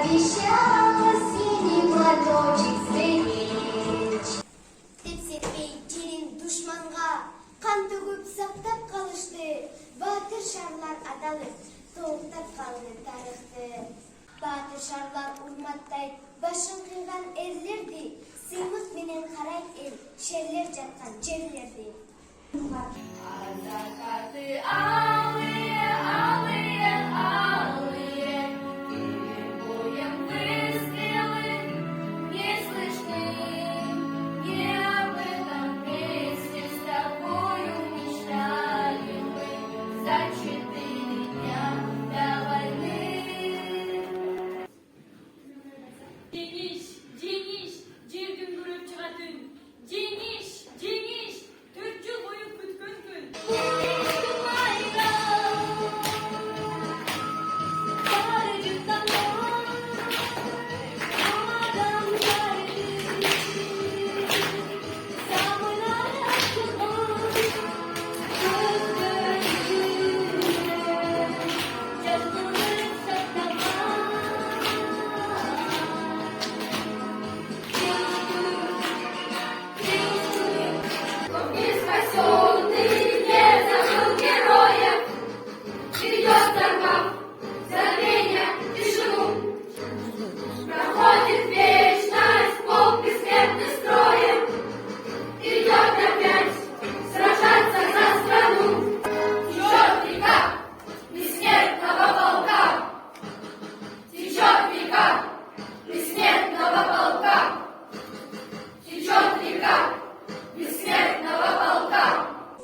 обещала синий платочек сберечь. Деп сетпей жерин душманга кан төгүп сактап калышты. Батыр шарлар адалып тоуктап калды тарыхты. Батыр шарлар урматтайт башын кыйган эрлерди. Сыймык менен карайт эл шерлер жаткан жерлерди. Закаты алые, алые, алые, боем выстрелы не слышны. Не об этом месте с тобою мечтали мы за 4 дня до войны. Жеңиш, жеңиш, жердин көрүп чыгатын. Жеңиш, жеңиш, 4 жыл бою күткөн күн.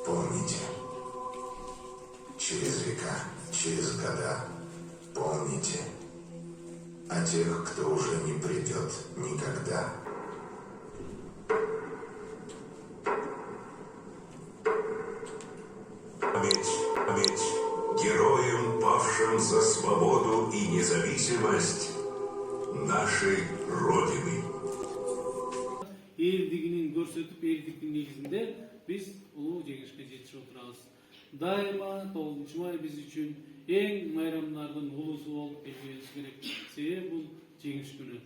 Помните, через века, через года, помните о тех, кто уже не придет никогда. Память героям, павшим за свободу и независимость нашей Родины. Элдигинин көрсөтүп, элдиктин негизинде биз улуу жеңишке жетишип отурабыз. Дайыма 9 май биз үчүн эң майрамдардын улуусу болуп келишибиз керек. Себеби бул жеңиш күнү.